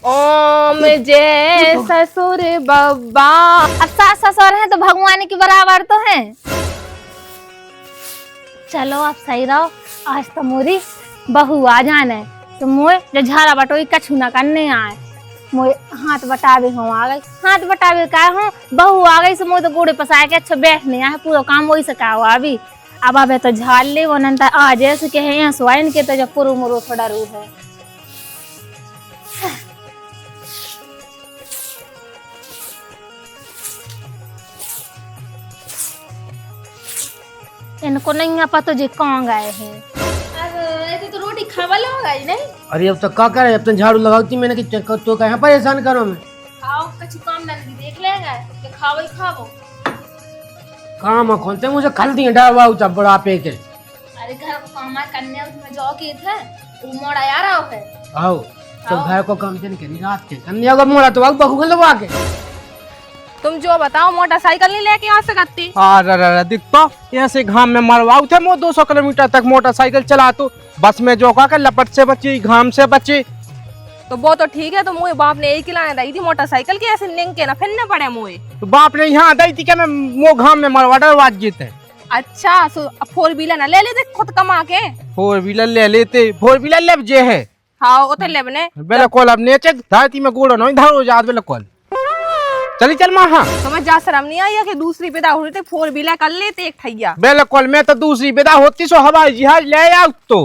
ओम जय ससुर बब्बा। अब सास ससुर हैं तो भगवान के बराबर तो हैं। चलो आप सही रहो, आज तो मोरी बहू आ जाने तो मोए जो झाड़ा बटोई कछु न करने आए। मोए हाथ बटावे हो आ गई, हाथ बटावे का हो बहू आ गई से मोए तो गोड़े पसाए के अच्छा बैठने आए, पूरा काम वही से का हुआ अभी। अब अबे तो झाड़ ले वो नंता आ जैसे के है यहाँ स्वाइन के तो जब पुरु मुरु थोड़ा रू है। इनको नहीं पता जी कहाँ गए हैं। अरे तो रोटी खावल हो गई नहीं। अरे अब तक का करे, अब तक झाड़ू लगाती मैंने कि तो कहाँ परेशान करो मैं। आओ कछु काम नहीं देख लेंगे कि खावल खावो। काम खोलते मुझे खल दिए डावा उता बड़ा पे के। अरे घर को काम करने उसमें जो के थे वो मोड़ा यार आओ है। आओ तो घर को काम चल के रात के करने होगा मोड़ा तो अब बहू लगा के। तुम जो बताओ मोटरसाइकिल नहीं लेके आ सकती। अरे दिख तो ऐसे घाम में मरवाऊ थे मो 200 किलोमीटर तक मोटरसाइकिल चला तो बस में जो का लपट से बची घाम से बची। तो वो तो ठीक है, तो मुझे बाप ने एक लाने दी थी मोटरसाइकिल की, ऐसे निंग के ना फिरने पड़े मुझे। तो बाप ने यहाँ दी थी क्या मैं मो घाम में मरवा डरवाज जीते। अच्छा 4 व्हीलर ना ले लेते खुद कमा के। 4 व्हीलर ले लेते, 4 व्हीलर ले जे है। हाँ उते लेबने बिल्कुल अब नेचे धाती में गोड़ो नहीं धारो जात बिल्कुल। चली चल मां। हाँ समझ जा शर्म नहीं आई कि दूसरी विदा हो रही थी 4 व्हीलर कर लेते एक ठैया। बिल्कुल मैं तो दूसरी विदा होती सो हवाई जहाज ले आओ। तो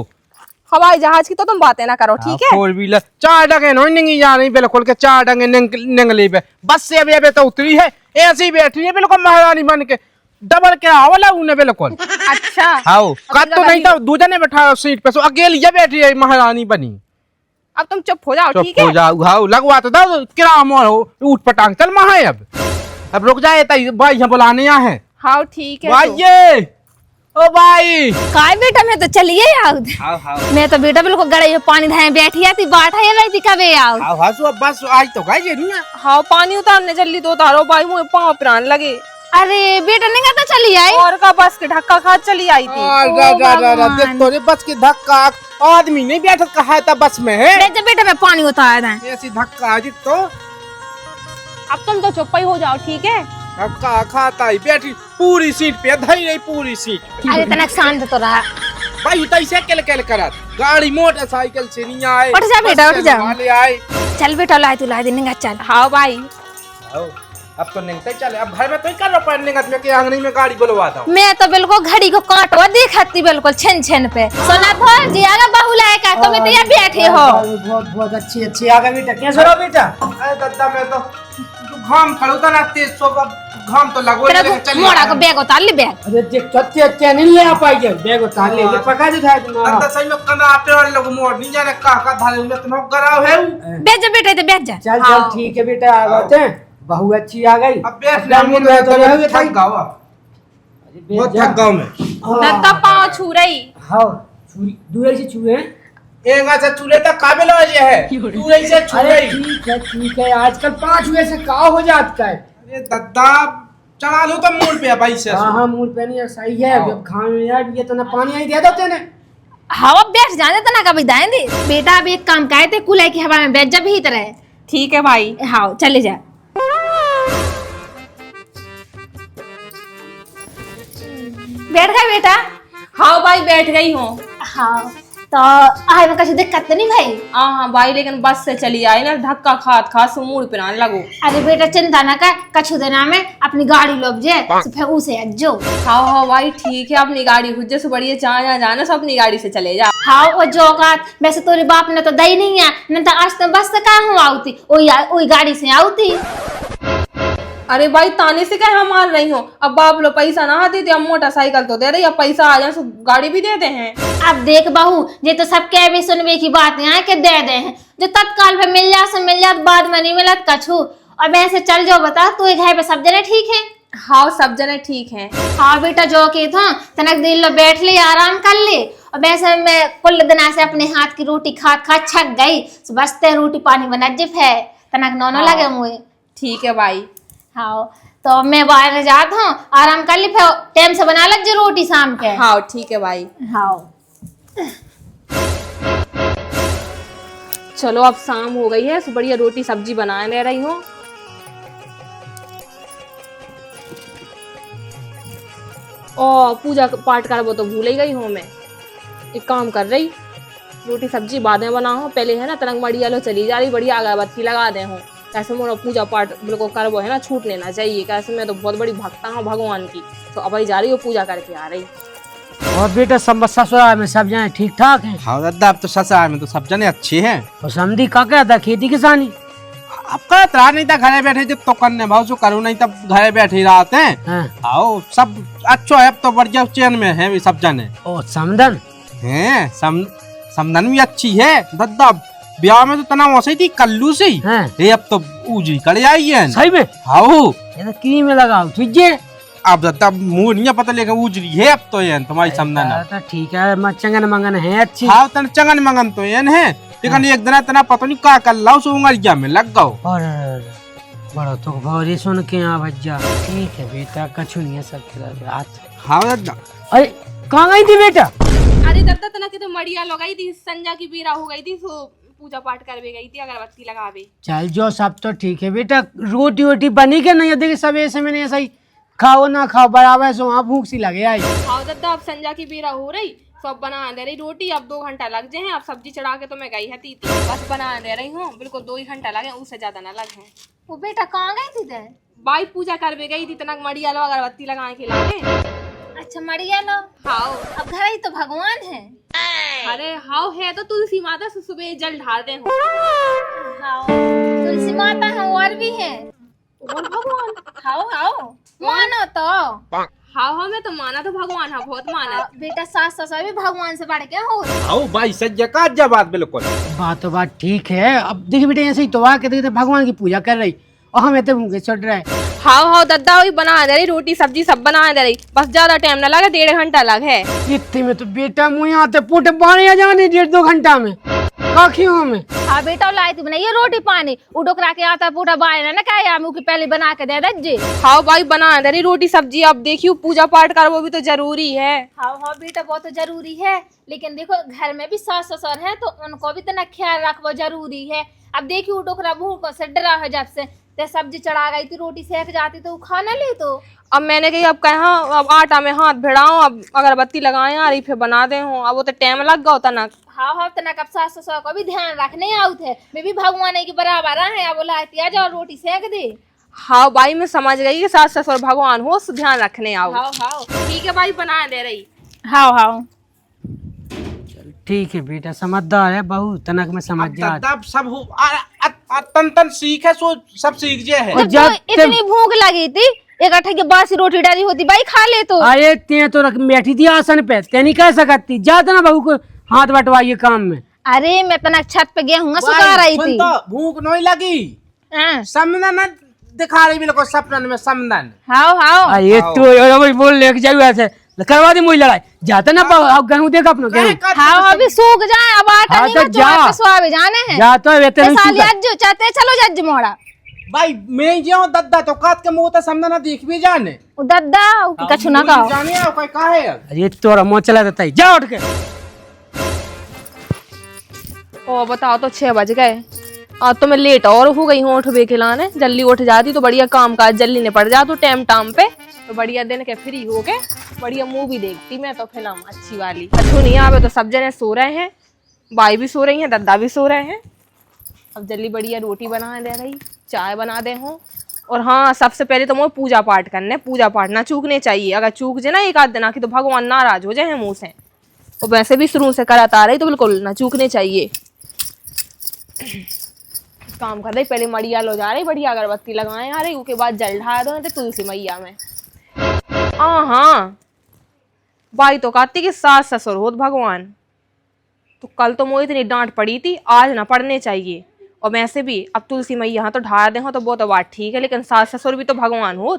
हवाई जहाज की तो तुम बातें ना करो ठीक है। 4 व्हीलर 4 डगे नहीं जा रही बिल्कुल के 4 डगे निंगली पे बस से अभी तो उतरी है ऐसे ही बैठी है बिल्कुल महारानी बन के डबल किराया वाला उन्हें बिल्कुल। अच्छा हाँ कद तो नहीं था दूजा ने बैठा सीट पे सो अकेली ये बैठी है महारानी बनी। अब तुम चुप हो जाओ ठीक है। हो जाओ हाँ लगवा तो दो किराया मोड़ हो उठ पटांग चल महा है। अब रुक जाए भाई यहाँ बुलाने यहाँ है। हाँ ठीक है भाई ये ओ भाई काय बेटा मैं तो चलिए आओ। हाँ मैं तो बेटा बिल्कुल गड़े में पानी धाए बैठी आती बाठा ये रही थी कबे आओ। हाँ सो बस आज तो गाय नहीं है। हाँ पानी उतारने जल्दी तो उतारो भाई मुझे पाँव प्राण लगे। अरे बेटा नहीं तो चली आई और का बस के धक्का खा चली आई थी। देख तो रे बस की धक्का आदमी नहीं बैठा कहा था बस में है। बेटा मैं पानी उतार दें ऐसी धक्का आज तो अब तुम तो चुप ही हो जाओ ठीक है। धक्का खाता ही बैठी पूरी सीट पे धई रही पूरी सीट। अरे इतना शांत तो रहा भाई उतर से केल करा गाड़ी मोटरसाइकिल से नहीं आए। उठ जा बेटा उठ जा वाले आए। चल बेटा ला तू ला देंगे चल। हाँ भाई अब तो नहीं चले अब घर में तो ही कर लो पढ़ने का मैं के आंगन में गाड़ी बुलवाता हूं। मैं तो बिल्कुल घड़ी को काटवा देखती बिल्कुल छन छन पे सुना था जी आगा बहू लायका तो मैं तो यहाँ बैठे हो। बहुत अच्छी आ गई बेटा कैसे हो बेटा। अरे दादा मैं तो घाम खड़ोता ना तेज सो घाम तो लगो चल मोड़ा को बैग उतार ले बैग। अरे देख सच्चे अच्छे नहीं ले आ पाएंगे बैग उतार ले ये पका दिखा तुम। अंदर सही में कंधा आपे वाले लोग मोड़ नहीं जाने का धारे में तुम कराओ है। बैठ जा बेटा इधर बैठ जा। चल चल ठीक है बेटा आ गए थे बहू अच्छी आ गई। अब बैठ ले मुंह में तो थक गावा बहुत थक गाँव में दत्ता पाँव छू रही। हाँ दूर से छुए एक से चूल्हे तक काबिल हो ये है दूर से छू रही। ठीक है आजकल 5 हुए से का हो जाता है। अरे दादा चढ़ा लो तो मूड पे भाई से। हाँ मूड पे नहीं सही है अब खाने यार ये तो ना पानी आई दे दो तेने। हवा बैठ जाने तो ना कभी दाएंगे बेटा। अब एक काम करे थे कुलाई की हवा में बैठ जा भी तरह। ठीक है भाई। हाँ चले जा। बैठ गए बेटा। हाँ भाई बैठ गई हूँ। हाँ तो आए में कुछ दिक्कत तो नहीं भाई। हाँ भाई लेकिन बस से चली आई ना धक्का खात खात मूड पे ना लगो। अरे बेटा चिंता ना कर कछु देना में अपनी गाड़ी लोग जे तो फिर उसे अज्जो। हाँ भाई ठीक है अपनी गाड़ी खुद से बढ़िया जहाँ जाना सब अपनी गाड़ी से चले जा। हाँ वो जोगात वैसे तोरे बाप ने तो दई नहीं है न तो आज तो बस से कहाँ हूँ आउती वही गाड़ी से आउती। अरे भाई ताने से क्या मार रही हो। अब बाप लो पैसा ना देते अब मोटरसाइकिल तो दे रही अब पैसा आ जाए तो गाड़ी भी देते हैं। अब देख बहू ये तो सब कह भी सुनवे की बात यहाँ के दे दे हैं जो तत्काल पे मिल जा से मिल जात बाद में नहीं मिलत कछु। और वैसे चल जाओ बता तू घर पे सब जने ठीक है। हाँ सब जने ठीक है। हाँ बेटा जो के था तनक दिल लो बैठ ले आराम कर ले। और वैसे मैं कुल दिन से अपने हाथ की रोटी खा खा छक गई बसते रोटी पानी बना जिप है तनक नौनो लगे मुझे। ठीक है भाई। हाँ तो मैं बाहर जाता हूँ आराम कर ली फिर टाइम से बना लग जो रोटी शाम के। हाँ ठीक है भाई। हाँ चलो अब शाम हो गई है, बढ़िया रोटी सब्जी बना ले रही हूँ। और पूजा पाठ कर वो तो भूल ही गई हूँ मैं। एक काम कर रही, रोटी सब्जी बाद में बनाओ, पहले है ना तरंग बढ़िया लो चली जा रही, बढ़िया अगरबत्ती लगा दे हूँ। कैसे मोरा पूजा पाठ बिल्कुल कर वो है ना, छूट लेना चाहिए। कैसे मैं तो बहुत बड़ी भक्ता हूँ भगवान की, तो अब ही जा रही हूँ पूजा करके आ रही। और बेटा सब ससुराल में सब जाए ठीक ठाक हैं? हाँ दादा, अब तो ससुराल में तो सब जने अच्छे हैं। और समधी का क्या था, खेती किसानी? अब का इतना नहीं था, घरे बैठे जब तो करने भाव जो करूँ नहीं तब घरे बैठे रहते हैं। हाँ। आओ सब अच्छा है, अब तो बढ़िया चैन में है भी सब जने। ओ समधन हैं समधन भी अच्छी है दादा। ब्याह में तो तना वैसे थी कल्लू से ही। हाँ। ये अब तो उजी कर आई है सही में? हाँ ये तो की में लगाओ तुझे। अब दादा मुंह नहीं पता लेकर उजरी है अब तो ये तुम्हारी समधन। तो ठीक है, चंगन मंगन है अच्छी। हाँ तन चंगन मंगन तो ये है, लेकिन एक दिन तना पता नहीं का कर लाओ सो उंगलिया में लग गओ। और बड़ा तो भौरी सुन के यहाँ भज्जा। ठीक है बेटा, कछु नहीं है सब खिला। हाँ दादा। अरे कहाँ गई थी बेटा? अरे दत्ता तना के तो मड़िया लगाई थी, संजा की बीरा हो गई थी, सो पूजा पाठ करवे गई थी, अगरबत्ती लगावे। चल जो सब तो ठीक है बेटा, रोटी वोटी बनी के नहीं? देखिए सब ऐसे मैंने ऐसा ही खाओ ना खाओ बराबर से, वहाँ भूख सी लगे आई। हाँ दद्दा, अब संजा की बीरा हो रही, सब बना दे रही रोटी। अब 2 घंटा लग जाए, अब सब्जी चढ़ा के तो मैं गई है तीती, बस बना दे रही हूँ। बिल्कुल 2 ही घंटा लगे, उससे ज्यादा ना लगे। वो बेटा कहाँ गई थी? बाई पूजा करवे गई थी, तनक मड़िया लो अगरबत्ती लगाए के लागे। अच्छा मड़िया लो। हाँ अब घर ही तो भगवान है। अरे हाउ है तो तुलसी माता से सुबह जल ढाल दे हो। हाँ तुलसी माता है और भी है। और भगवान हाओ हाओ मानो तो। हाँ मैं तो माना तो भगवान है, बहुत माना। बेटा सास ससुर भी भगवान से बढ़ के हो। आओ भाई सज्जा का बात बिल्कुल। बात तो बात ठीक है। अब देखिए बेटा ऐसे ही तो आके देखते भगवान की पूजा कर रही और हम इतने भूखे चढ़ रहे। हाँ दद्दा वही बना दे रही, रोटी सब्जी सब बना दे रही, बस ज्यादा टाइम ना लगे, 1.5 घंटा लगे। इतने में तो बेटा मुँह आते पोटे बाने जाने 1.5-2 घंटा में काखियों में। हाँ बेटा लाई थी बनाइए रोटी पानी, उडोकरा के आता पूरा बाय ना क्या मुँह की पहले बना के दे दे। हाँ भाई बना दे रही रोटी सब्जी। अब देखियो पूजा पाठ कर वो भी तो जरूरी है। हाँ हाँ बेटा बहुत तो जरूरी है, लेकिन देखो घर में भी सास ससुर है तो उनको भी इतना ख्याल रखना जरूरी है। अब देखियो उडोकरा भूख से डरा है, जब से ते सब्जी चढ़ा गई थी, रोटी सेक जाती तो खा न ले। तो अब मैंने कही अब कहा, अब आटा में हाथ भिड़ाऊं, अब अगरबत्ती लगाए आ रही, फिर बना दे हूँ। अब वो तो टाइम लग गया होता ना। हाँ हाँ तना कब सास ससुर को भी ध्यान रखने आउ थे, मैं भी भगवान की बराबर है। अब बोला आ जाओ रोटी सेक दे। हाँ भाई मैं समझ गई कि सास ससुर भगवान हो, ध्यान रखने आओ। हाँ हाँ ठीक है भाई बना दे रही। हाँ हाँ ठीक है बेटा, समझदार है बहू, तनक में समझ जा। दादा सब हो तन तन सीख है, सो सब सीख जे है। जब इतनी भूख लगी थी, एक अट्ठे की बासी रोटी डाली होती भाई खा ले। तो अरे ते तो बैठी थी आसन पे, ते नहीं कह सकती जाता ना बहू को हाथ बटवाइए काम में। अरे मैं तना छत पे गया हूँ सुखा रही थी। भूख नहीं लगी, हाँ समदन दिखा रही बिल्कुल सपन में समदन। हाँ हाँ ये तो बोल लेके जाओ ऐसे करवा दी मुझे लड़ाई। जाता ना गेहूं देख अपना गेहूं। हाँ अभी सूख जाए, अब आटा हाँ नहीं तो है, जा। सुहावे जाने हैं। जा तो वेतन ते साली अज्जू चाहते चलो जज्ज मोड़ा। भाई मैं जो दद्दा तो काट के मुंह तो समदन देख भी जाने। उ दद्दा कछु ना कहो। जाने आओ कोई काहे। ये तोरा मुंह चला देता है, जा उठ के। ओ बताओ तो 6 बज गए, अब तो मैं लेट और हो गई हूँ उठवे के लाने। जल्दी उठ जाती तो बढ़िया काम काज जल्दी निपट जा, तो टाइम पे तो बढ़िया दिन के फ्री हो के बढ़िया मूवी देखती मैं तो, फिल्म अच्छी वाली। अच्छू नहीं आवे तो सब जने सो रहे हैं, बाई भी सो रही हैं, दद्दा भी सो रहे हैं। अब जल्दी बढ़िया रोटी बना दे रही, चाय बना दे हूँ। और हाँ सबसे पहले तो मुझे पूजा पाठ करने, पूजा पाठ ना चूकने चाहिए। अगर चूक जाए ना एक आध दिन आके तो भगवान नाराज हो जाए मुँह से। और वैसे भी शुरू से कराता आ रही तो बिल्कुल ना चूकने चाहिए। काम कर रही, पहले मड़िया लो जा रही, बढ़िया अगरबत्ती लगाए आ रही, उसके बाद जल ढाल दो तो तुलसी मैया में। हाँ भाई तो कहती कि सास ससुर हो भगवान, तो कल तो मुझे इतनी डांट पड़ी थी, आज ना पढ़ने चाहिए। और वैसे भी अब तुलसी मैया तो ढाल दे हो तो वो तो बात ठीक है, लेकिन सास ससुर भी तो भगवान हो।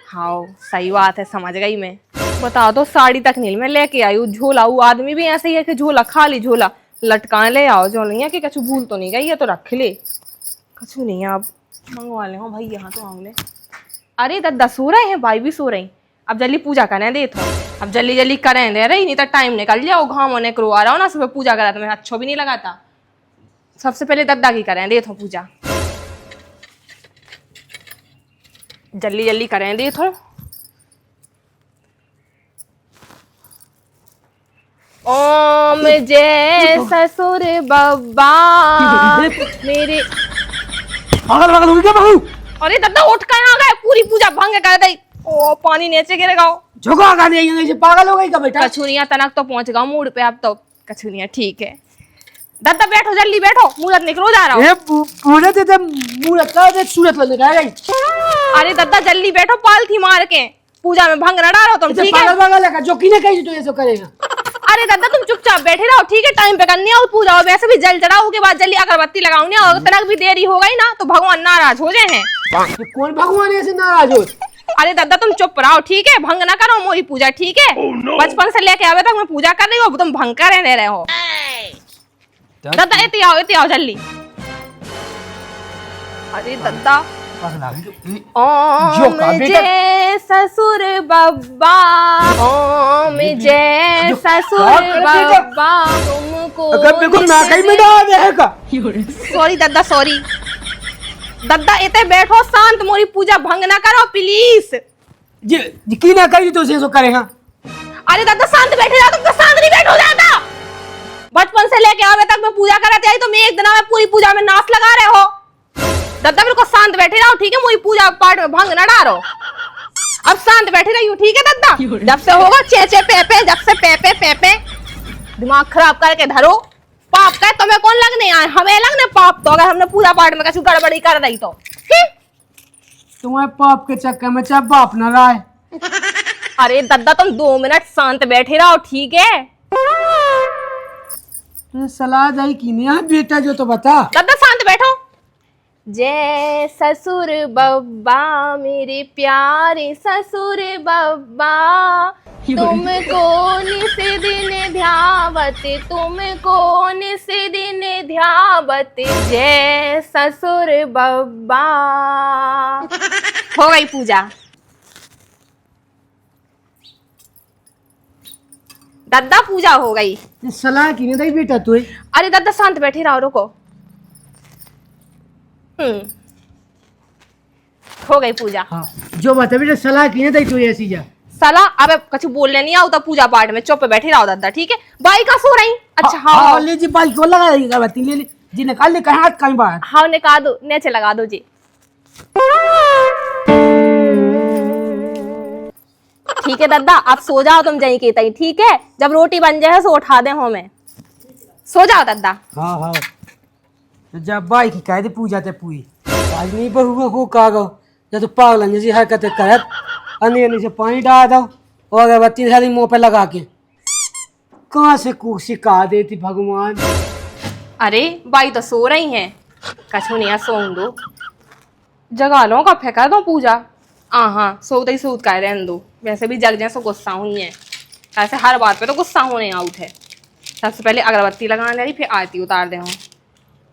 हाँ सही बात है, समझ गई मैं। बताओ तो साड़ी तक नहीं मैं लेके आई हूँ, झोला। वो आदमी भी ऐसे ही है कि झोला खाली झोला लटका ले आओ, जो नहीं है कि कछु भूल तो नहीं गई है तो रख ले, कछु नहीं है। अब मंगवा ले भाई यहाँ तो आऊँ ले। अरे दद्दा सो रहे हैं, भाई भी सो रही। अब जल्दी पूजा करने दे तो, अब जल्दी जल्दी करें दे रही, नहीं तो टाइम निकल जाओ। घाम होने करवा रहा हो ना, सुबह पूजा करा तो मैं अच्छा भी नहीं लगाता। सबसे पहले दद्दा की करें दे थो पूजा, जल्दी जल्दी करें दे थो। ओम जय ससुर बब्बा मेरे। पागल पागल हो गया बहू। अरे दद्दा उठ कहाँ गए, पूरी पूजा भंग कर दी। ओ पानी नीचे गिरेगा। झुका कर दिया ये पागल हो गई का बेटा। कछुनिया तनक तो पहुंच गया मूड पे अब तो। कछुनिया ठीक है। दद्दा बैठो जल्दी बैठो, मूरत निकलो जा रहा हूँ। ये मूरत है मूरत का देख सूरत लग रहा है। अरे दद्दा जल्दी बैठो, पालथी मार के पूजा में भंग न डालो तुम, ठीक है? पागल पागल है जो किने कही तो ये सब करेगा। अरे दद्दा तुम चुपचाप बैठे रहो, ठीक है? टाइम पे करनी है पूजा, और वैसे भी जल चढ़ाओ के बाद जल्दी अगरबत्ती लगाऊंगी, और तनक भी देरी हो गई ना तो भगवान नाराज हो जाए हैं। ये कौन भगवान ऐसे नाराज हो? अरे दद्दा तुम चुप रहो, ठीक है? भंग ना करो मोरी पूजा, ठीक है? बचपन से लेके आवे तक मैं पूजा कर रही हूँ, तुम भंग करे दे रहे हो। दद्दा इतनी आओ जल्दी। अरे दद्दा ओम जय ससुर बब्बा, ओम जय ससुर बब्बा तुमको। बिल्कुल ना कहीं में डाल देगा। सॉरी दद्दा सॉरी। दद्दा इतने बैठो शांत, मोरी पूजा भंग ना करो प्लीज। जी की ना कही तो ये सब करेगा। अरे दद्दा शांत बैठे रहो, तुम तो शांत नहीं बैठो जाता। बचपन से लेके आवे तक मैं पूजा कराती आई, तो मैं एक दिन में पूरी पूजा में नाच लगा रहे हो। दद्दा बिल्कुल शांत बैठे रहो, ठीक है? मुझे पूजा पाठ में भंग न डालो। अब शांत बैठे रही हूँ, ठीक है दद्दा? जब से होगा चे चे पे पे, जब से पे पे पे पे दिमाग खराब करके धरो। पाप का तुम्हें कौन लगने आए? हमें लगने पाप तो, अगर हमने पूजा पाठ में कुछ गड़बड़ी कर रही तो। तुम्हारे पाप के चक्कर में चाहे बाप न रहा है। अरे दद्दा तुम 2 मिनट शांत बैठे रहो, ठीक है? सलाह दाई की नहीं बेटा जो तो बता। दद्दा शांत बैठो। जय ससुर बब्बा मेरे प्यारे ससुर बब्बा, तुमको निस दिन ध्यावत, तुमको निस दिन ध्यावत, जय ससुर बब्बा। हो गई पूजा। दद्दा पूजा हो गई। सलाह की नहीं दाई बेटा तू। अरे दद्दा शांत बैठे रहो, रुको। हो गई पूजा। हाँ जो बता बेटा सलाह की नहीं दाई तू ऐसी जा। साला अब कुछ बोलने नहीं आओ तो पूजा पाठ में चुप बैठे रहो दद्दा, ठीक है? बाई का सो रही? अच्छा हाँ ले जी बाइक को लगा देगी अगरबत्ती ले ले जी, निकाल ले कहीं हाथ कहीं बाहर। हाँ निकाल दो, नीचे लगा दो जी। ठीक है दद्दा आप सो जाओ तुम जहीं की तहीं, ठीक है? जब रोटी बन जाए सो उठा दे हो मैं। सो जाओ दद्दा। हाँ हाँ तो जब बाइक की कह दे पूजा ते पूरी आज नहीं बहू को का गो जब तो पागल जैसी हरकतें करत अन्य से पानी डाल दो और अगरबत्ती सारी मुंह पे लगा के कहाँ से सिखा देती भगवान। अरे बाई तो सो रही हैं, कछु नहीं सोन दो, जगा लो का फेंका दो पूजा। हाँ सोते ही सूत कर रहने दो, वैसे भी जग जैसे गुस्सा हुई है, ऐसे हर बात पे तो गुस्सा होने आउट है। सबसे पहले अगरबत्ती लगाने रही, फिर आरती उतार दे।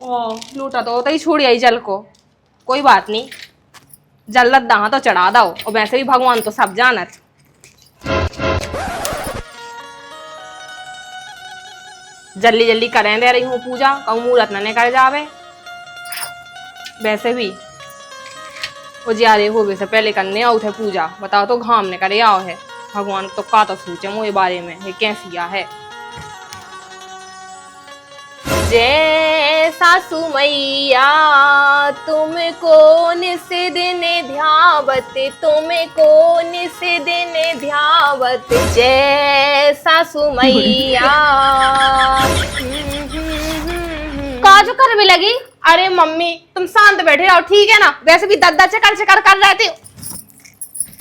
ओ लूटा तो ही छोड़ी आई जल को, कोई बात नहीं, जल लद्दा तो चढ़ा दो, और वैसे भी भगवान तो सब जानत। जल्दी जल्दी करें दे रही हूँ पूजा, कहूँ मुहूर्त न कर जावे। वैसे भी वो ज्यादा हो से पहले करने आओ थे पूजा, बताओ तो घाम ने करे आओ है। भगवान तो का तो सोचे मोए बारे में ये कैसी है। जय सासू मैया तुमको निस दिन ध्यावत, तुमको निस दिन ध्यावत, जय सासू मैया। काजू कर भी लगी। अरे मम्मी तुम शांत बैठे रहो, ठीक है ना? वैसे भी दद्दा चकर चकर कर रहे थे।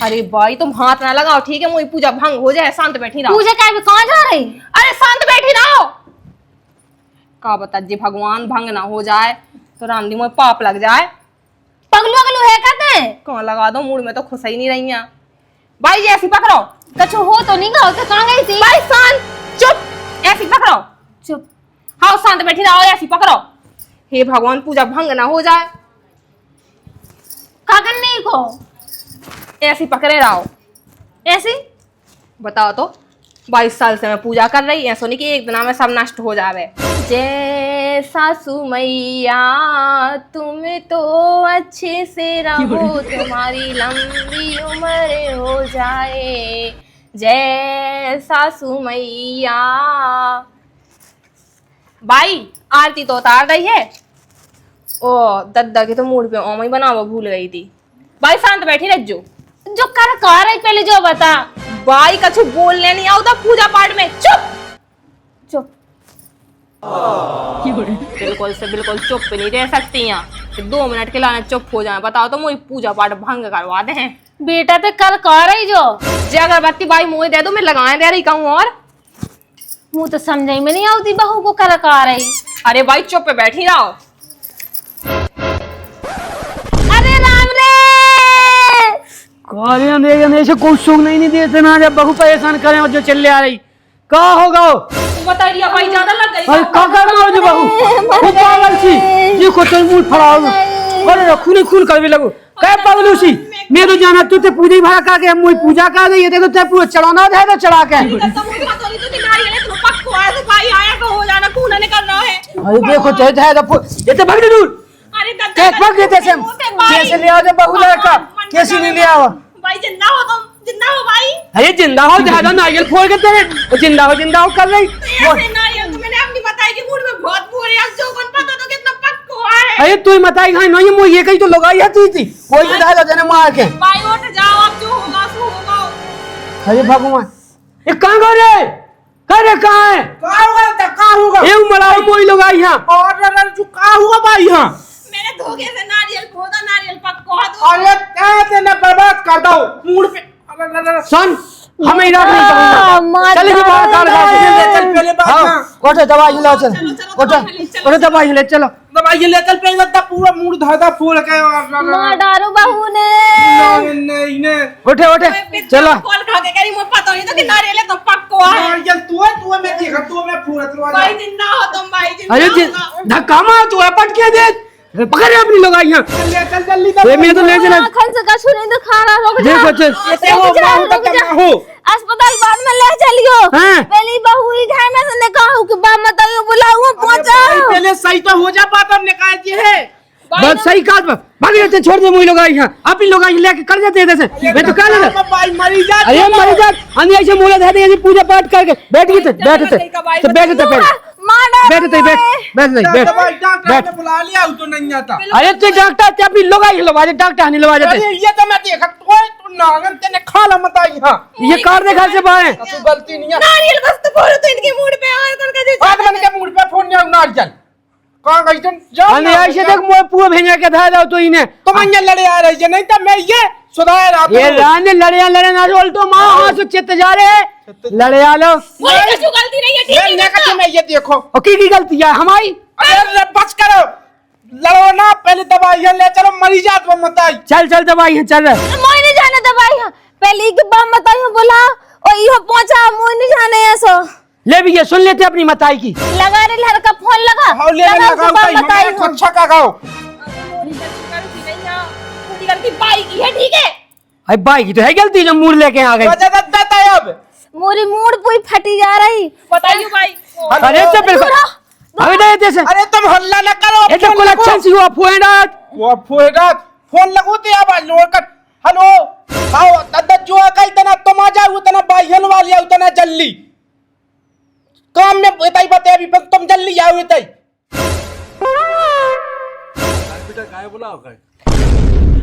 अरे भाई तुम हाथ ना लगाओ, ठीक है? मुझे पूजा भंग हो जाए, शांत बैठी रहो। पूजा क्या कहाँ जा रही? अरे शांत बैठी रहो। का बता जी भगवान भंग ना हो जाए तो रामदी मुझे पाप लग जाए। पगलू अगलू है कहते हैं। कहाँ लगा दो, मूड में तो खुश ही नहीं रही हैं। भाई ऐसी पकड़ो। कछु हो तो नहीं गया, कहाँ गई थी? भाई शांत चुप, ऐसी पकड़ो। चुप। हाँ शांत बैठी रहो, ऐसी पकड़ो। हे भगवान पूजा भंग ना हो जाए। क्या करने को? ऐसी पकड़े रहो। ऐसी बताओ तो 22 साल से मैं पूजा कर रही, ऐसा नहीं कि एक दिन में सब नष्ट हो जावे। जय जय सासू मैया तुम तो अच्छे से रहो, तुम्हारी लंबी उम्र हो जाए, जय सासू मैया। भाई आरती तो उतार रही है। ओ दद्दा के तो मूड पे ओम ही बनावा भूल गई थी। भाई शांत बैठी रह जो कर कह रही पहले जो बता। भाई कछु बोलने नहीं आओ तो पूजा पाठ में चुप चुप। बिल्कुल से बिल्कुल चुप नहीं रह सकती यहाँ। 2 मिनट के लाने चुप हो जाए। बताओ तो मुझे पूजा पाठ भंग करवा दे हैं। बेटा तो कर कह रही जो जे अगरबत्ती भाई मुझे दे दो, मैं लगाए दे रही कहूँ। और मुँह तो समझ में नहीं आती बहू को कर कह रही। अरे भाई चुप पे बैठी रहो। अरे राम रे कार्य देखने से कोई सुख नहीं देते ना, जब बहू परेशान करें और जो चले आ रही कहा होगा। बता दिया भाई ज्यादा लग गई। अरे का करना हो जो बहू वो पागल सी ये को तो मूड फड़ा हो। अरे खून खून करवे लगो कह पागलू सी। मैं तो जाना तू ते पूजा भरा का के हम मोई पूजा कर दे। ये देखो ते पूरा चढ़ाना है तो चढ़ा के। अरे देखो ते है तो ये तो भाग दूर। केक भाग देते से कैसे ले आओ बहू लड़का कैसे नहीं ले आओ। भाई जिंदा हो तुम, जिंदा हो भाई। अरे जिंदा हो ज्यादा नारियल फोड़ के तेरे जिंदा हो कर रही। नारियल तो मैंने अपनी बताई कि मूड में बहुत बुरे हैं। जो कौन पता तो कितना पक हुआ है। अरे तू ही बताई नहीं नहीं मुझे ये कहीं तो लगाई आती थी कोई तो डाला जाने मार के। भाई उठ जाओ अब, जो होगा सो होगा। अरे भगवान ये कहां गए रे करे कहां है कहाँ होगा ये मराओ मोई लगाई यहां। और जो कहाँ हुआ भाई यहाँ मैंने धोखे से नारियल फोड़ा, नारियल पक्का दो। अरे क्या देना बर्बाद कर दो मूड पे। सुन हमें इधर नहीं कहूंगा। चल जी बाहर कार चल पहले बात हां हाँ। कोठे दवाई ला चल कोठे दवाई ले चलो। दवाई ले चल पहले तब पूरा मूड धाधा फूल के मार डारो बहू ने। नहीं उठे उठे चलो। कॉल खा के करी मुझे पता नहीं तो कि नारियल है तो पक्का है। चल तू है मैं देखा तू मैं फूल भाई जिंदा हो तुम, भाई जिंदा अरे हो। धक्का मार तू पट के दे पकड़ अपनी लगाई यहां। चल जल्दी ये मैं तो ले चला आँखन से कछु नहीं दिखाना। रुक जा देखो चल ऐसे हो बाहू तक ना हो। अस्पताल बाद में ले चलियो। हाँ। पहली बहू ही घर में से कहूँ कि बाप बताइयो बुलाऊं पहुंचाओ। पहले सही तो हो जा बात। हमने कहा ये है बस सही काट भाग जाते छोड़ दे मुझे लगाई यहां अपनी लगाई लेके कर जाते इधर से। मैं तो कह रहा भाई मरी जा। अरे मरी जा अन्य ऐसे मोला दे दे पूजा पाठ करके बैठ गई तो बैठ डॉक्टर बुला लिया तो नहीं आता। अरे तू डॉक्टर ते अपनी लगाई लगा दे डॉक्टर नहीं लगा अरे देते। ये तो मैं देखा तू नागन तेने खा ला मत आई हां ये कार दे घर से बाहर तू गलती नहीं है। नारियल बस तो बोलो तो इनके मूड पे और कौन का आज मन के मूड पे फोन नहीं नारियल कहां गई तुम जाओ। अन्य ऐसे देख मोए पूरा भेजा के धा दो तो इन्हें तुम अन्य लड़े आ रही है नहीं तो मैं ये सुधार रहा ये रान लड़े ना रोल तो मां हां से चित जा रहे लड़े आ लो। कोई कछु गलती नहीं है, ठीक है मैं मैं ये देखो और की गलती है हमारी। अरे बच करो लड़ो ना पहले दवाई ले चलो मरी जात वो मत आई। चल चल दवाई है चल मोई नहीं जाने दवाई है पहले की बाप बताइयो बुला और यो पहुंचा। मोई नहीं जाने ऐसा ले भी ये सुन लेते अपनी मताई की। लगा रे लड़का फोन लगा हां ले लगाओ भाई हमें अच्छा का गाओ। पूरी गलती भाई की है, ठीक है। अरे भाई की तो है गलती जो मूड लेके आ गई। वजह देता है अब मोरी मूड पूरी फटी जा रही। बताइए भाई। अरे तो बिल्कुल अबे दे देते से अरे तुम हल्ला न करो। ये तो कलेक्शन सी हुआ फुएडाट वो फुएगा फोन लगो ते अब लोड कर। हेलो आओ दादा जो का इतना तुम आ जाओ उतना बाहन वाली उतना जल्दी काम में बताई बता अभी तुम जल्दी आओ इतई। बेटा काय बुलाओ काय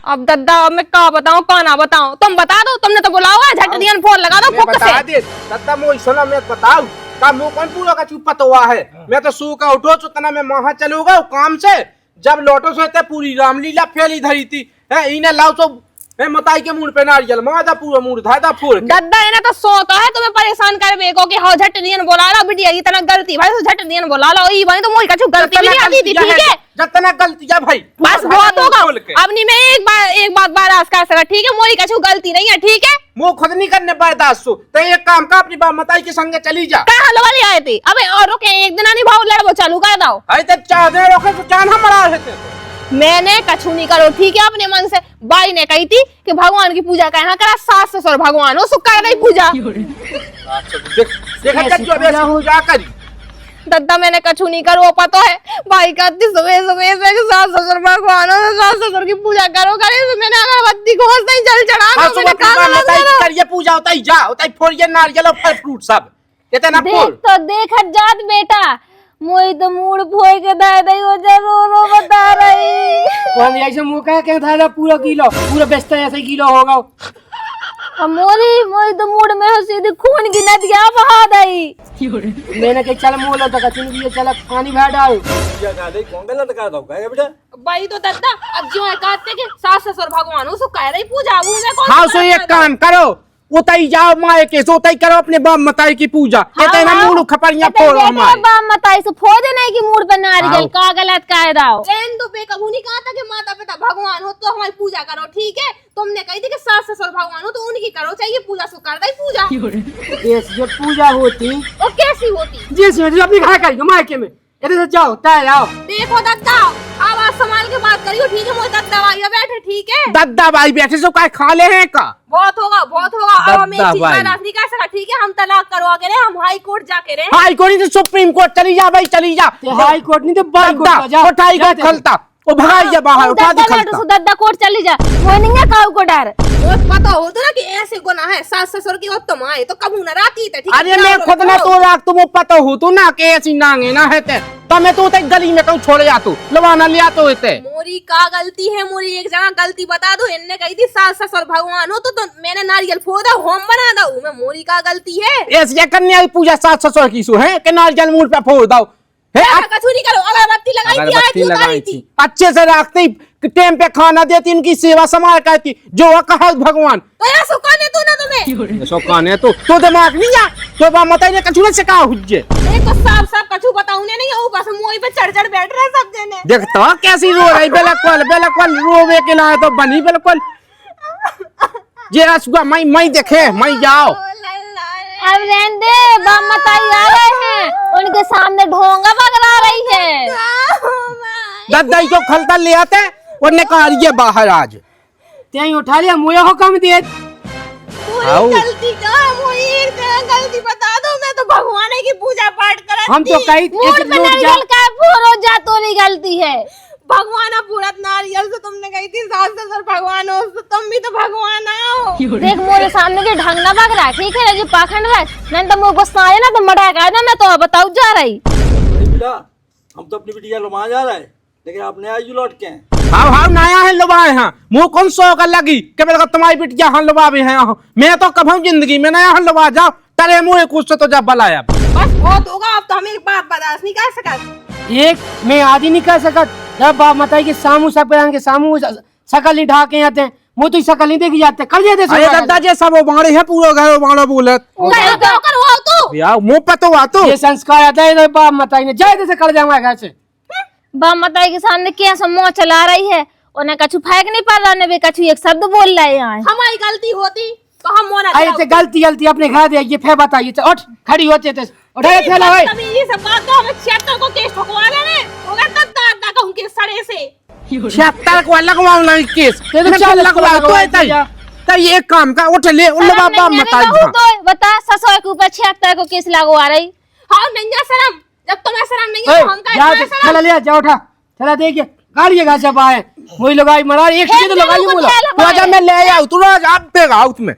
अब दद्दा अब मैं का बताऊं का ना बताऊं, तुम बता दो। तुमने तो बुलाओ है, झट दिया फोन लगा दो फुक बता से। दे दादा मोई सुना मैं बताऊं का मुंह कौन पूरा का चुप्पत हुआ है। मैं तो सू का उठो उतना मैं वहां चलूंगा काम से जब लौटो से पूरी रामलीला फैली धरी थी है इन्हें लाओ तो मैं मताई के मूड पे नारियल मादा पूरा मूड धादा फूल दद्दा है ना तो सोता है तुम्हें परेशान कर बेको कि हां झट दियन बुला लो बिटिया की तना गलती भाई तो झट दियन बुला लो। ई भाई तो मोई कछु गलती भी नहीं आती थी, ठीक है। जितना गलती है भाई बस बहुत होगा। अब नहीं मैं एक बात बर्दाश्त कर सका, ठीक है। मोई कछु गलती नहीं है, ठीक है। मुंह खुद नहीं करने बर्दाश्त तो एक काम का अपनी बाप मताई के संगे चली जा। कहां वाली आए थे अबे और रुके एक दिन नहीं भाव लड़बो चालू कर दो। अरे तो चाह दे रोके तो चाह हम मरा रहे थे। मैंने कछु नहीं करो, ठीक है। अपने मन से बाई ने कही थी कि भगवान की पूजा कहाँ करा, सास ससुर भगवान हो सुख कर रही पूजा। देखा कर जो अबे पूजा करी दद्दा मैंने कछु नहीं करो पता है भाई का सुबह सुबह से सास ससुर भगवान सास ससुर की पूजा करो करे तो मैंने अगरबत्ती घोष नहीं जल चढ़ा हाँ, दो सुबह मैंने पूजा कहा होता है, करिए पूजा होता है, जा होता है, फोड़िए नारियल और फल फ्रूट सब इतना देख फूल। तो देख जात बेटा मोई तो मूड फोड़ के दे दई हो जरूर बता रही कौन ऐसे मौका क्या था पूरा किलो पूरा बेचता है ऐसे किलो होगा। और मोरी तो मूड में हो सीधी खून की नदियां बहा दई मैंने कहा चल मोल तक चुन दिए चल पानी भर डाल पूजा का दे कौन गलत कर दो क्या बेटा भाई तो दद्दा अब जो है कहते कि सास ससुर भगवान उसको कह रही पूजा वो मैं कौन हाँ, सो एक काम करो, उताई जाओ माए के सो उताई करो अपने बाप मताई की पूजा, कहते हैं ना मूड खपरियां फोड़ो हमारे। बाप मताई से फोड़ नहीं कि मूड पे नारियल आओ। का गलत कह रहा चैन तो बेकबू नहीं कहा था कि माता पिता भगवान हो तो हमारी पूजा करो ठीक है। तुमने कही थी कि सास ससुर भगवान हो तो उनकी करो चाहिए पूजा सो कर दे पूजा। ये पूजा होती और कैसी होती जिस अपनी घर करी मायके में इधर से जाओ तय आओ। देखो दद्दा आवाज संभाल के बात करियो ठीक है। मोए दद्दा भाई बैठे ठीक है। दद्दा भाई बैठे सो काय खा ले हैं का बहुत होगा अब हम एक दद्दा चीज भाई। बर्दाश्त नहीं कर सकता ठीक है। हम तलाक करवा के रहे हम हाई कोर्ट जाके रहे। हाई कोर्ट नहीं तो सुप्रीम कोर्ट चली जा भाई चली जा। हाई कोर्ट नहीं तो बाई कोर्ट दद्दा जा उठाई को खलता वो भगाई जा बाहर उठा दे खलता। दद्दा कोर्ट चली जा वो नहीं है काऊ को डर और पता हो तो ना कि ऐसे गुनाह है सास ससुर की और तुम आए तो कबू न राती थे ठीक है। अरे मैं खुद ना तो राख तुम पता हो तो ना के ऐसी नांगे ना है ते तो मैं तो गली में कहूँ छोड़ जा तू लवाना लिया तो होते मोरी का गलती है। मोरी एक जगह गलती बता दो इनने कही थी सास ससुर भगवान हो तो मैंने नारियल फोड़ दा होम बना दा मैं मोरी का गलती है। ऐसी कन्या की पूजा सास ससुर की सु है कि नारियल मूड पे फोड़ दो है कछु नहीं करो अगरबत्ती लगाई थी आरती उतारी थी। अच्छे से रखती टाइम पे खाना देती इनकी सेवा संभाल करती जो कहा भगवान तो यार सुखाने तू ना तुम्हें सो काने तो दिमाग नहीं आ तो बा मत ने कछु से कहा हुज्जे एक तो साफ कछु बताऊने नहीं ऊपर से मुंह पे चढ़ बैठ रहे सब जने। देखता कैसी रो रही बिल्कुल रोवे के लाए तो बनी बिल्कुल जे रसगुआ मैं देखे मैं जाओ अब रहने बाप मताई आ रहे हैं उनके सामने ढोंगा बगला रही है। दद्दा को खलता ले आते उन्होंने कहा ये बाहर आज त्यही उठा लिया मुझे हुक्म दिए आओ। गलती का मोरी गलती बता दो मैं तो भगवान की पूजा पाठ कर हम तो कई मूड पे नारियल का फोड़ो जा तो नहीं गलती है। भगवान पूरा नारियल से तुमने कही थी सास ससुर भगवान हो तो तुम भी तो भगवान आओ। देख मोरे सामने के ढंग ना बग रहा ठीक है जी पाखंड रहा नहीं तो मुझे गुस्सा आया ना तो मड़ा का ना मैं तो बताऊ जा रही बेटा हम तो अपनी बिटिया लुमा जा रहा है लेकिन आपने आज लौट के हाँ नया है लुबाए हाँ मुँह कौन सौ का लगी के बोले तुम्हारी बिटिया हाँ लुबा भी है मैं तो कभी जिंदगी में नया हाँ लुबा जाओ तेरे मुँह कुछ तो जब बलाया बस बहुत होगा अब तो हम एक बात बर्दाश्त नहीं कर सकते। एक मैं आदि नहीं कर सकत जब बाप मताई के सामू सब के सामू शकल नहीं ढाके आते हैं वो तो शकल नहीं देखी जाते कर देते अरे दद्दा जे सब बाड़े है पूरा घर बाड़ा बोलत यार मुँह पे तो आतो ये संस्कार आता है बाप मताई ने जय से कर जाऊंगा घर से बाप मताई के सामने क्या समूह चला रही है उन्हें कछु फेंक नहीं पा रहा ने कछु एक शब्द बोल रहा है यहाँ हमारी गलती होती तो हम मोना अरे गलती अपने घर दे ये फे बताइए तो उठ खड़ी होते थे उठाए थैला भाई ये सब बात तो हमें 76 को केस ठोकवा लेने होगा तब दादा कहूं के सड़े से 76 को लगवाओ ना केस तो चल लगवा तो ऐसा तो ये काम का उठ ले उन बाबा मताई तो बता ससुर के ऊपर 76 को केस लगवा रही। हाँ नंगा शर्म जब तुम्हें शर्म नहीं है तो हम जा का थैला ले जा उठा थैला देखिए गाड़ी का जब आए वही लगाई मरा एक चीज तो लगाई बोला तो आजा मैं ले आऊं तू रोज आप देगा आउट में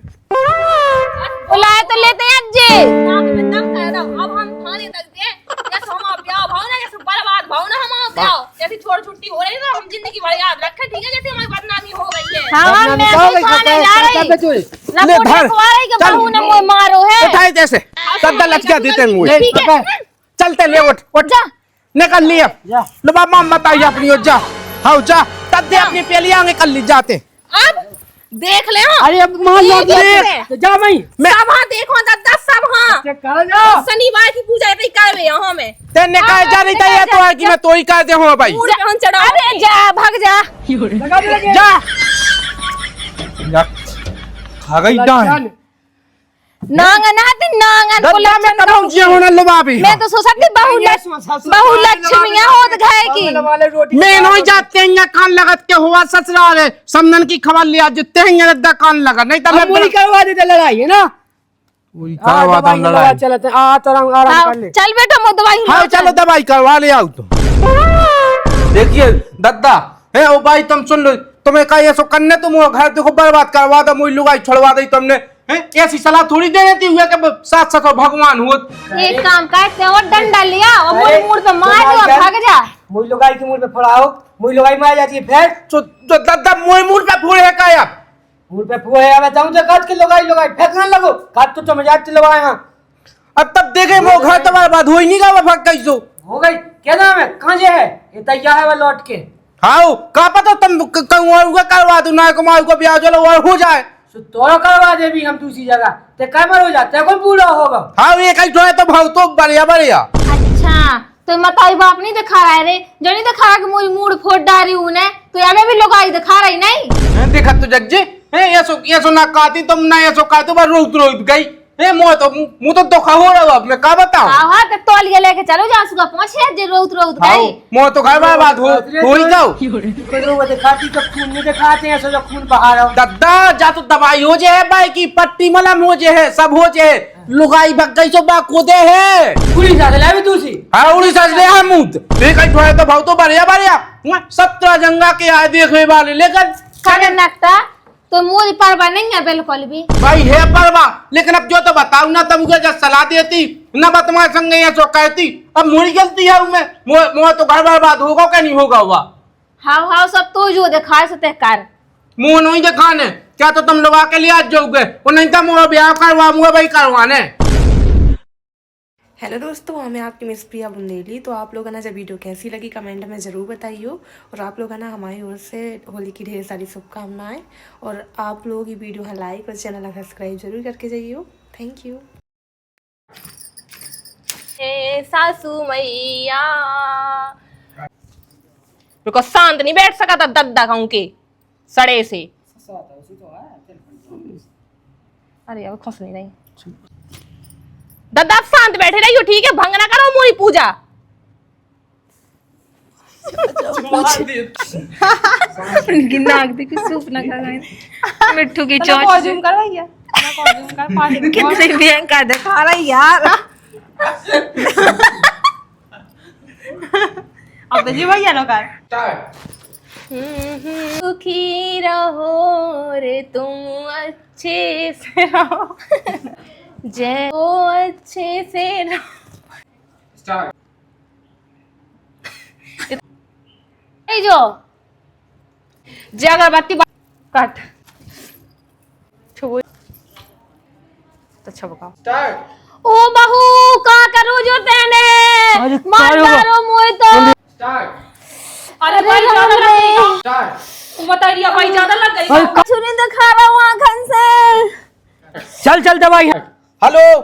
बुलाए तो लेते हैं जे दम कह रहा हूं अब हम थाने तक दे जैसे हम ब्याह भाव ना जैसे बर्बाद भाव ना हम ब्याह जैसे छोड़ छुट्टी हो रही ना हम जिंदगी भर याद रखें ठीक है जैसे हमारी बदनामी हो गई है। हाँ मैं तो थाने जा रही ले लपोट धर रखवा रही कि बहू ने मुझे मारो है उठाए जैसे सद्दा लटका देते हैं मुझे ठीक है चलते ले उठ जा निकल लिया जा। लो बाबा मताई अपनी ओर जा हाउ जा तब दे अपनी पेली आगे कर ली जाते अब देख ले हाँ अरे अब मान लो देख तो जा भाई सब हाँ देखो दद्दा सब हाँ कर जाओ शनिवार की पूजा ऐसे ही कर रहे यहाँ में तेने कहा जा रही था ये तो है कि मैं तो ही कर दे हूँ भाई पूरे पे हम चढ़ा अरे जा भाग जा लगा दे लगे जा खा गई डांड नांगन आती नांगन को दद्दा में लक्षण कब जे होना लुबा भी मैं तो सोच सकती बहु लक्ष्मियां होत घाय की मैं नहीं जाते हैं कान लगत के हुआ ससुराल है समनन की खबर लिया जितने हैं रद्दा कान लगा नहीं तो मैं करवा देते लड़ाई है ना पूरी हाँ, करवा दवाई दम लगा लगा चलते आ तो आराम हाँ, कर ले। चल बेटा मैं दवाई हाँ लो चलो दवाई करवा ले आओ तुम। देखिए दद्दा है ओ भाई तुम सुन लो, तुम्हें कहा ये सो करने तुम वो घर देखो बर्बाद करवा दो, मुझे लुगाई छोड़वा दी तुमने हैं, ऐसी सलाह थोड़ी दे देती हुए कि साथ साथ भगवान हो। एक काम करते हैं, और डंडा लिया और अरे, मुड़ मुड़ पे मार दो और दवाई भाग जा। मुझ लुगाई की मुड़ पे फोड़ाओ, मुझ लुगाई में आ जाती है फिर जो दद्दा मोए मुंह पे फूल है काया। मुड़ पे फुए आवे जाऊं तो काट के लुगाई लुगाई फेंकने लगो, काट तो मजाक के लगाए। हां अब तब देखे वो घर तुम्हारे बाद हुई नहीं का भाग कैसो हो गई। क्या नाम है, कहां जे है ये तैयार है वो लौट के। हाँ का पता तुम कहूँ करवा दो ना कुमार को ब्याह चलो और हो जाए। सो तोरो करवा दे भी हम दूसरी जगह ते कैमर हो जाते कोई बूढ़ा होगा। हाँ ये कहीं जो है तो भाव तो बढ़िया बढ़िया। अच्छा तो मताई बाप नहीं दिखा रहा है रे, जो नहीं दिखा रहा कि मुझे मूड फोड़ डाली उन्हें, तो यार भी लोग आई दिखा रही नहीं। देखा तो जग्जे है ये सो ना कहती तुम ना ये सो कहते बस रोत रोत गई ए मुँह तो धोखा हो रहा अब मैं क्या बताऊं। हाँ तो तौलिया लेके चलो जहाँ सुबह पहुंचे जे रोत रोत हाँ गई। मुँह तो घर बात हो ही जाओ। कोई वो दिखाती तो खून नहीं दिखाते हैं, सो जो खून बहा रहा हो। दद्दा जा तो दवाई हो जे है भाई की पट्टी मलम हो जे है सब हो जे है, लुगाई भग गई सो बा कोदे है पुलिस आ ले दूसरी। हाँ उड़ी सज ले हम मुंह देख जो है तो भाव तो बढ़िया बढ़िया 17 जंगा के आए देखने वाले लेकर खाने नकता तो मुझे परवा नहीं है बिल्कुल भी। भाई है परवा, लेकिन अब जो तो बताऊ ना तब मुझे जब सलाह देती ना बतमा संग ये सो कहती अब मुड़ी गलती है उनमें मुँह तो घर बर्बाद होगा क्या नहीं होगा हुआ। हाँ हाँ सब तो जो दिखा सते कर मुँह नहीं दिखाने क्या तो तुम लोग आके लिए आज जाओगे वो नहीं था मुँह ब्याह करवा मुँह भाई करवाने। हेलो दोस्तों, मैं आपकी मिस प्रिया बुंदेली। तो आप लोग है ना जब वीडियो कैसी लगी कमेंट में ज़रूर बताइए, और आप लोग है ना हमारी ओर से होली की ढेर सारी शुभकामनाएं, और आप लोग ये वीडियो है लाइक और चैनल सब्सक्राइब जरूर करके जाइए। Thank you. सासू मैया रुको शांत नहीं बैठ सका था दद्दा कहूं के सड़े से। अरे अब खुश नहीं रही दद्दा, आप शांत बैठे रहियो ठीक है, भंग ना करो मोरी पूजा। नाक देखी सूप ना खा मिट्टू की चोट कॉस्ट्यूम करवाइए कॉस्ट्यूम कर पार्टी कितने भयंकर दिखा रहा है यार। अब तो जी भैया लोग सुखी रहो रे तुम अच्छे से रहो जय वो अच्छे से रहो। नहीं जो जय अगरबत्ती कट छुबो तो छबकाओ। ओ बहू का करो जो तेने अरे मार क्या होगा? डालो मोए तो। अरे भाई ज्यादा लग गई तुम बता रिया भाई ज्यादा लग गई छुरी दिखा रहा हूँ आँखन से। चल चल दवाई है। हेलो